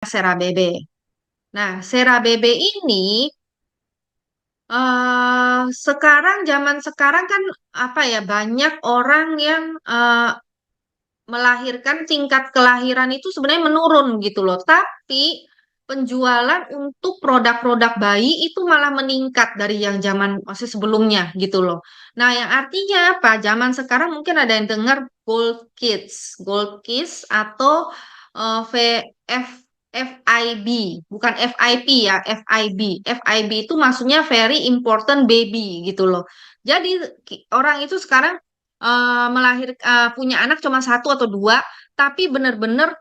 CeraVe. Nah, CeraVe ini sekarang zaman sekarang kan apa ya banyak orang yang melahirkan tingkat kelahiran itu sebenarnya menurun gitu loh. Tapi penjualan untuk produk-produk bayi itu malah meningkat dari yang zaman masih sebelumnya gitu loh. Nah, yang artinya apa? Zaman sekarang mungkin ada yang dengar Gold Kids atau VF FIB, bukan FIP ya, FIB. FIB itu maksudnya very important baby gitu loh. Jadi orang itu sekarang punya anak cuma satu atau dua, tapi benar-benar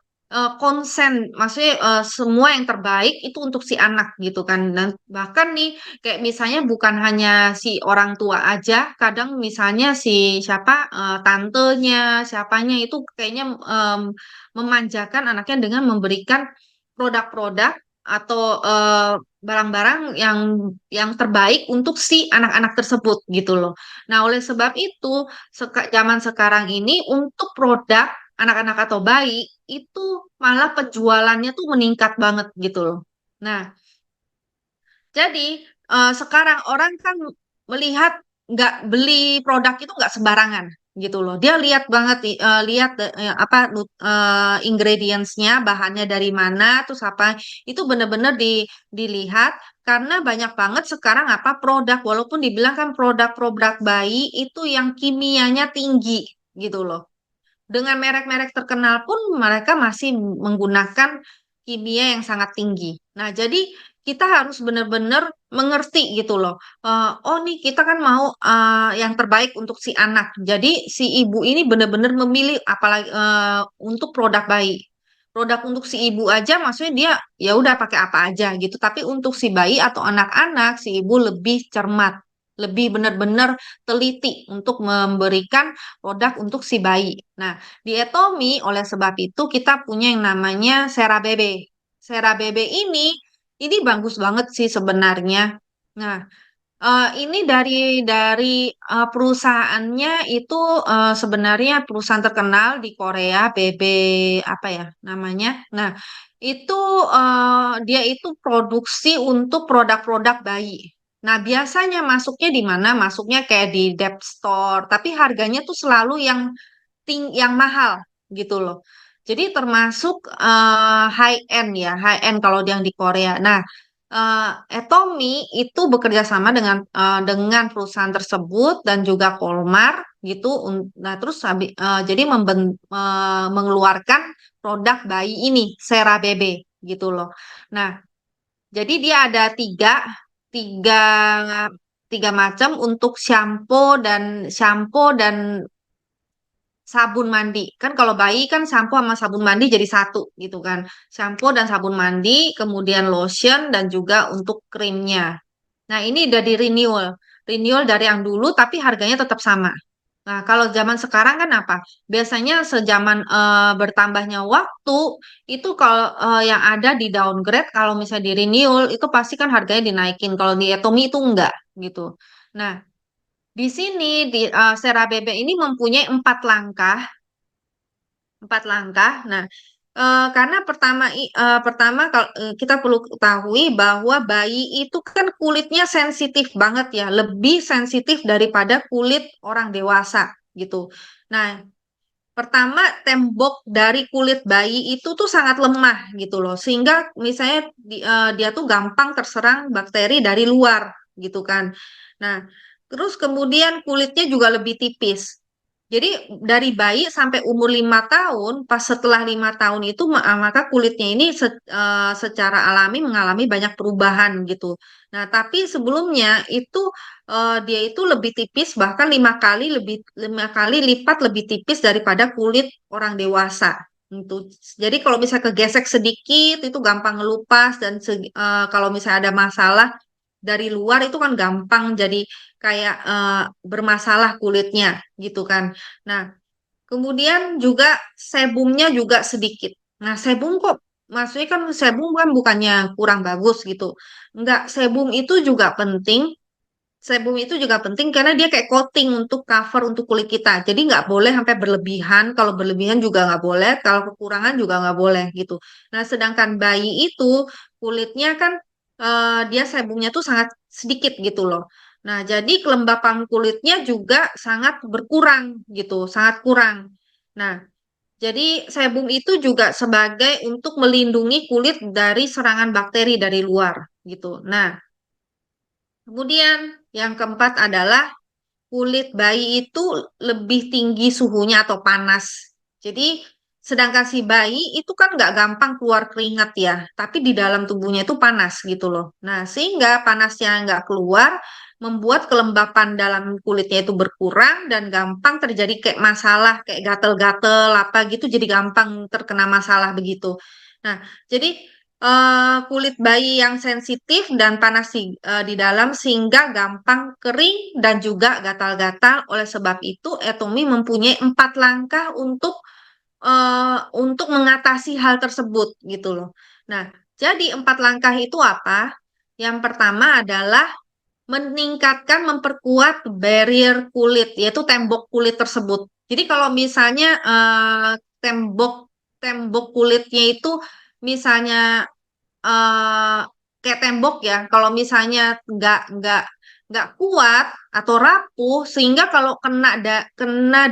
konsen, maksudnya semua yang terbaik itu untuk si anak gitu kan. Dan bahkan nih kayak misalnya bukan hanya si orang tua aja, kadang misalnya si siapa tantenya, siapanya itu kayaknya memanjakan anaknya dengan memberikan produk-produk atau barang-barang yang terbaik untuk si anak-anak tersebut gitu loh. Nah, oleh sebab itu, zaman sekarang ini untuk produk anak-anak atau bayi itu malah penjualannya tuh meningkat banget gitu loh. Nah, jadi sekarang orang kan melihat nggak beli produk itu nggak sembarangan gitu loh. Dia lihat banget lihat apa ingredients-nya, bahannya dari mana, terus apa itu benar-benar dilihat karena banyak banget sekarang apa produk walaupun dibilang kan produk-produk bayi itu yang kimianya tinggi gitu loh. Dengan merek-merek terkenal pun mereka masih menggunakan kimia yang sangat tinggi. Nah, jadi kita harus benar-benar mengerti gitu loh. Oh nih kita kan mau yang terbaik untuk si anak. Jadi si ibu ini benar-benar memilih apalagi untuk produk bayi. Produk untuk si ibu aja maksudnya dia ya udah pakai apa aja gitu. Tapi untuk si bayi atau anak-anak si ibu lebih cermat, lebih benar-benar teliti untuk memberikan produk untuk si bayi. Nah, di Etomi oleh sebab itu kita punya yang namanya CeraVe. CeraVe ini bagus banget sih sebenarnya. Nah, ini dari perusahaannya itu sebenarnya perusahaan terkenal di Korea, BB apa ya namanya? Nah, itu dia itu produksi untuk produk-produk bayi. Nah, biasanya masuknya di mana? Masuknya kayak di Dep Store, tapi harganya tuh selalu yang mahal gitu loh. Jadi termasuk high end ya, high end kalau yang di Korea. Nah, Etomi itu bekerja sama dengan perusahaan tersebut dan juga Kolmar gitu. Nah, terus jadi mengeluarkan produk bayi ini, CeraVe gitu loh. Nah, jadi dia ada tiga, tiga macam untuk shampoo dan sabun mandi. Kan kalau bayi kan shampoo sama sabun mandi jadi satu gitu kan. Shampoo dan sabun mandi, kemudian lotion dan juga untuk krimnya. Nah, ini udah di renewal. Renewal dari yang dulu tapi harganya tetap sama. Nah, kalau zaman sekarang kan apa? Biasanya sejaman bertambahnya waktu itu kalau yang ada di downgrade kalau misalnya di renewal itu pasti kan harganya dinaikin. Kalau di Atomi itu enggak gitu. Nah, di sini di CeraVe ini mempunyai empat langkah. Nah, karena pertama kalau kita perlu ketahui bahwa bayi itu kan kulitnya sensitif banget ya, lebih sensitif daripada kulit orang dewasa gitu. Nah, pertama tembok dari kulit bayi itu tuh sangat lemah gitu loh, sehingga misalnya dia tuh gampang terserang bakteri dari luar gitu kan. Nah, terus kemudian kulitnya juga lebih tipis. Jadi dari bayi sampai umur 5 tahun, pas setelah 5 tahun itu maka kulitnya ini secara alami mengalami banyak perubahan gitu. Nah, tapi sebelumnya itu dia itu lebih tipis, bahkan 5 kali lipat lebih tipis daripada kulit orang dewasa. Gitu. Jadi kalau misalnya kegesek sedikit itu gampang ngelupas dan kalau misalnya ada masalah dari luar itu kan gampang jadi kayak bermasalah kulitnya gitu kan. Nah, kemudian juga sebumnya juga sedikit. Nah, sebum kok maksudnya kan sebum kan bukannya kurang bagus gitu. Enggak, sebum itu juga penting. sebum itu juga penting karena dia kayak coating untuk cover untuk kulit kita. Jadi nggak boleh sampai berlebihan. Kalau berlebihan juga nggak boleh. Kalau kekurangan juga nggak boleh gitu. Nah, sedangkan bayi itu kulitnya kan dia sebumnya tuh sangat sedikit gitu loh. Nah, jadi kelembapan kulitnya juga sangat berkurang gitu, sangat kurang. Nah, jadi sebum itu juga sebagai untuk melindungi kulit dari serangan bakteri dari luar gitu. Nah, kemudian yang keempat adalah kulit bayi itu lebih tinggi suhunya atau panas. Jadi sedangkan si bayi itu kan nggak gampang keluar keringat ya, tapi di dalam tubuhnya itu panas gitu loh. Nah, sehingga panasnya nggak keluar membuat kelembapan dalam kulitnya itu berkurang dan gampang terjadi kayak masalah, kayak gatel-gatel apa gitu, jadi gampang terkena masalah begitu. Nah, jadi kulit bayi yang sensitif dan panas di dalam sehingga gampang kering dan juga gatal-gatal. Oleh sebab itu, Etomi mempunyai 4 langkah untuk mengatasi hal tersebut gitu loh. Nah, jadi 4 langkah itu apa? Yang pertama adalah meningkatkan, memperkuat barrier kulit, yaitu tembok kulit tersebut. Jadi kalau misalnya tembok tembok kulitnya itu misalnya eh kayak tembok ya. Kalau misalnya nggak kuat atau rapuh, sehingga kalau kena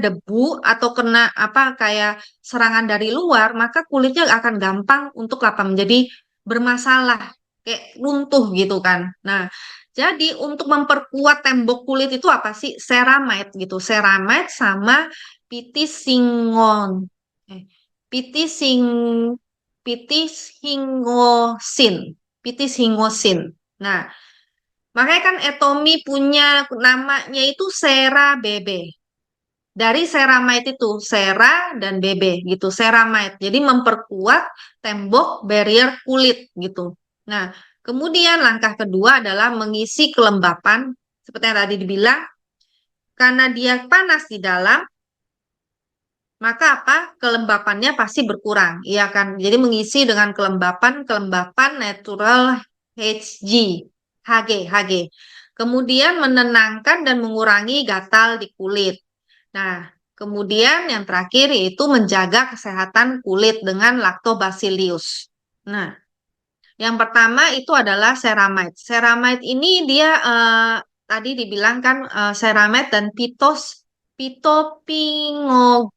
debu atau kena apa kayak serangan dari luar, maka kulitnya akan gampang untuk apa menjadi bermasalah, kayak runtuh gitu kan. Nah, jadi untuk memperkuat tembok kulit itu apa sih? Ceramide gitu. Ceramide sama pitisingon. Eh, pitising pitishingosin, pitishingosin. Nah, makanya kan Etomi punya namanya itu CeraBB. Dari ceramide itu, cera dan BB gitu, ceramide. Jadi memperkuat tembok barrier kulit gitu. Nah, kemudian langkah kedua adalah mengisi kelembapan seperti yang tadi dibilang, karena dia panas di dalam, maka apa? Kelembapannya pasti berkurang, iya kan? Jadi mengisi dengan kelembapan natural HG, HG. Kemudian menenangkan dan mengurangi gatal di kulit. Nah, kemudian yang terakhir yaitu menjaga kesehatan kulit dengan lactobacillus. Nah, yang pertama itu adalah ceramide. Ceramide ini dia tadi dibilang kan ceramide dan pitopingo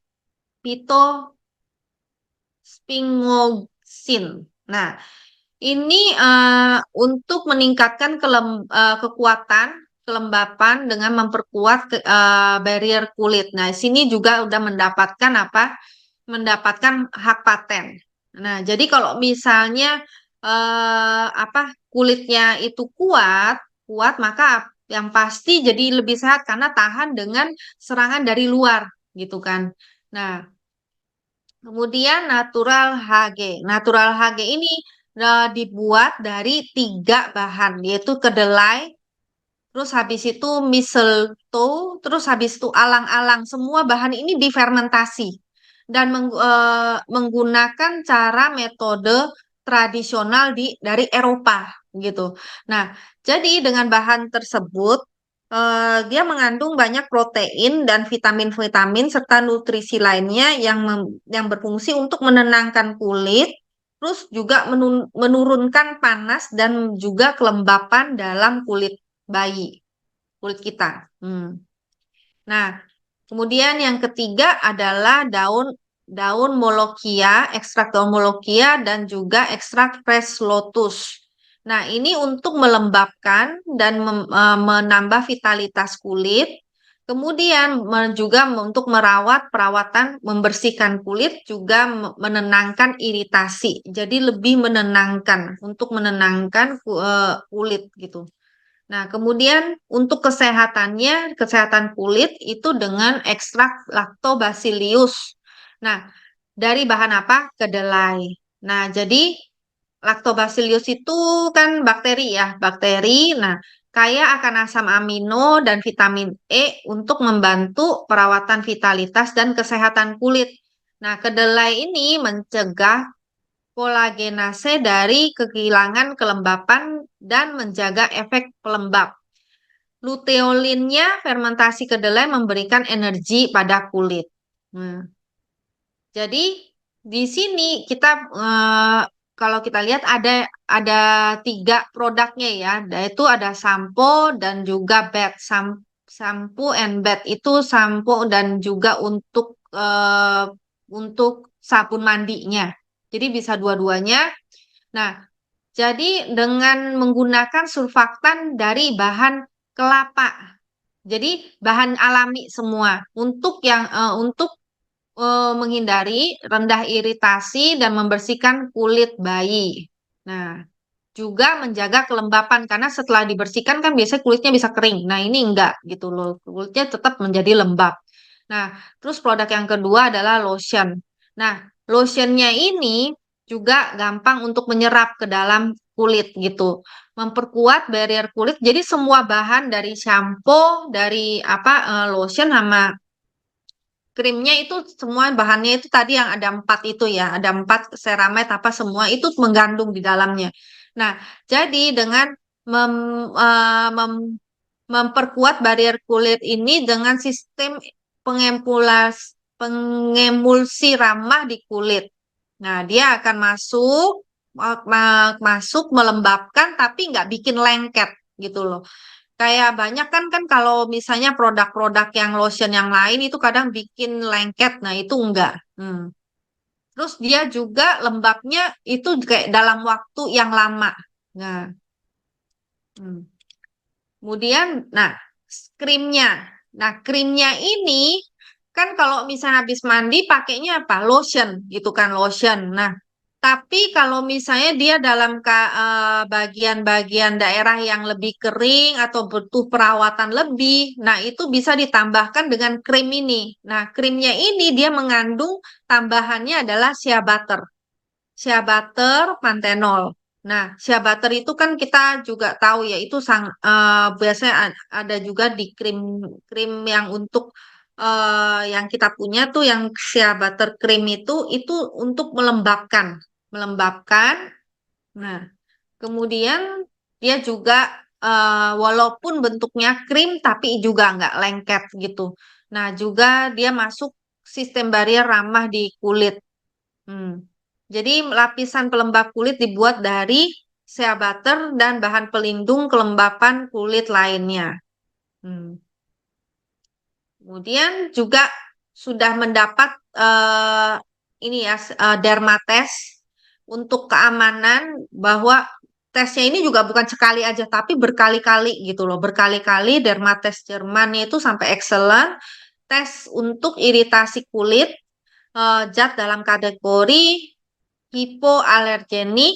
pitosphingolipsin. Nah, ini untuk meningkatkan kekuatan kelembapan dengan memperkuat barrier kulit. Nah, sini juga udah mendapatkan apa? Mendapatkan hak paten. Nah, jadi kalau misalnya apa kulitnya itu kuat maka yang pasti jadi lebih sehat karena tahan dengan serangan dari luar gitu kan. Nah, kemudian natural HG. Natural HG ini dibuat dari 3 bahan, yaitu kedelai, terus habis itu mistletoe, terus habis itu alang-alang. Semua bahan ini difermentasi dan menggunakan cara metode tradisional dari Eropa gitu. Nah, jadi dengan bahan tersebut dia mengandung banyak protein dan vitamin-vitamin serta nutrisi lainnya yang berfungsi untuk menenangkan kulit, terus juga menurunkan panas dan juga kelembapan dalam kulit bayi, kulit kita. Nah, kemudian yang ketiga adalah daun daun molokia, ekstrak daun molokia dan juga ekstrak fresh lotus. Nah, ini untuk melembabkan dan menambah vitalitas kulit. Kemudian juga untuk perawatan membersihkan kulit, juga menenangkan iritasi. Jadi lebih menenangkan untuk menenangkan kulit gitu. Nah, kemudian untuk kesehatan kulit itu dengan ekstrak lactobacillus. Nah, dari bahan apa? Kedelai. Nah, jadi lactobacillus itu kan bakteri ya, bakteri. Nah, kaya akan asam amino dan vitamin E untuk membantu perawatan vitalitas dan kesehatan kulit. Nah, kedelai ini mencegah kolagenase dari kehilangan kelembapan dan menjaga efek pelembab. Luteolinnya fermentasi kedelai memberikan energi pada kulit. Nah, jadi di sini kita kalau kita lihat ada 3 produknya ya, yaitu ada sampo dan juga bed. Sampo and bed itu sampo dan juga untuk sabun mandinya. Jadi bisa dua-duanya. Nah, jadi dengan menggunakan surfaktan dari bahan kelapa. Jadi bahan alami semua untuk menghindari rendah iritasi dan membersihkan kulit bayi. Nah, juga menjaga kelembapan karena setelah dibersihkan kan biasanya kulitnya bisa kering. Nah, ini enggak gitu loh. Kulitnya tetap menjadi lembab. Nah, terus produk yang kedua adalah lotion. Nah, lotionnya ini juga gampang untuk menyerap ke dalam kulit gitu. Memperkuat barrier kulit. Jadi semua bahan dari shampoo, dari lotion sama krimnya itu semua bahannya itu tadi yang ada 4 itu ya, ada 4 ceramide apa semua itu mengandung di dalamnya. Nah, jadi dengan mem, memperkuat barrier kulit ini dengan sistem pengemulsi ramah di kulit. Nah, dia akan masuk melembabkan tapi nggak bikin lengket gitu loh. Kayak banyak kan kalau misalnya produk-produk yang lotion yang lain itu kadang bikin lengket, nah itu enggak. Terus dia juga lembabnya itu kayak dalam waktu yang lama. Nah, hmm. Kemudian, nah krimnya. Nah krimnya ini kan kalau misalnya habis mandi pakainya apa? Lotion gitu kan lotion. Nah tapi kalau misalnya dia dalam bagian-bagian daerah yang lebih kering atau butuh perawatan lebih, nah itu bisa ditambahkan dengan krim ini. Nah, krimnya ini dia mengandung tambahannya adalah shea butter, pantenol. Nah, shea butter itu kan kita juga tahu ya, itu biasanya ada juga di krim yang untuk yang kita punya tuh yang shea butter cream itu untuk melembabkan. Nah, kemudian dia juga walaupun bentuknya krim tapi juga nggak lengket gitu. Nah, juga dia masuk sistem barrier ramah di kulit. Hmm. Jadi lapisan pelembab kulit dibuat dari shea butter dan bahan pelindung kelembapan kulit lainnya. Hmm. Kemudian juga sudah mendapat ini ya dermates untuk keamanan bahwa tesnya ini juga bukan sekali aja tapi berkali-kali gitu loh. Berkali-kali dermates Jermannya itu sampai excellent. Tes untuk iritasi kulit zat dalam kategori hipoalergenik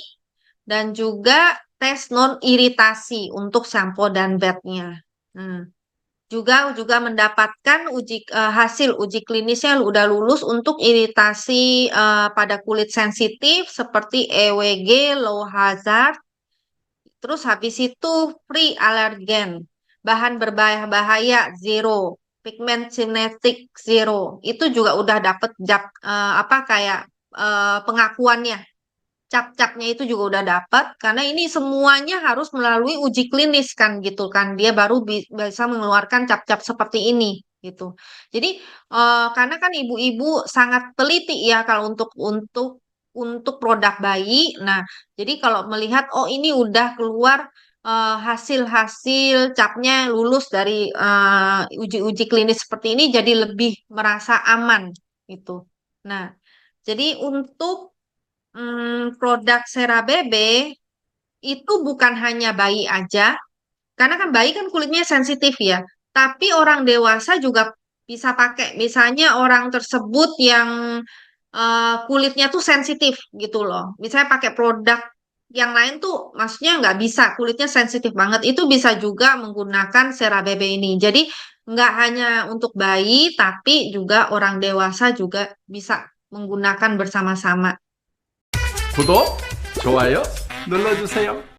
dan juga tes non iritasi untuk shampoo dan bednya. Juga mendapatkan hasil uji klinisnya udah lulus untuk iritasi pada kulit sensitif seperti EWG low hazard. Terus habis itu free alergen, bahan berbahaya zero, pigment sintetik zero. Itu juga udah dapet kayak pengakuannya. Cap-capnya itu juga udah dapat karena ini semuanya harus melalui uji klinis kan gitu kan dia baru bisa mengeluarkan cap-cap seperti ini gitu. Jadi karena kan ibu-ibu sangat teliti ya kalau untuk produk bayi. Nah, jadi kalau melihat oh ini udah keluar hasil-hasil capnya lulus dari uji-uji klinis seperti ini jadi lebih merasa aman gitu. Nah, jadi untuk produk CeraVe itu bukan hanya bayi aja, karena kan bayi kan kulitnya sensitif ya, tapi orang dewasa juga bisa pakai. Misalnya orang tersebut yang kulitnya tuh sensitif gitu loh. Misalnya pakai produk yang lain tuh maksudnya nggak bisa, kulitnya sensitif banget. Itu bisa juga menggunakan CeraVe ini. Jadi nggak hanya untuk bayi, tapi juga orang dewasa juga bisa menggunakan bersama-sama. 구독, 좋아요 눌러주세요.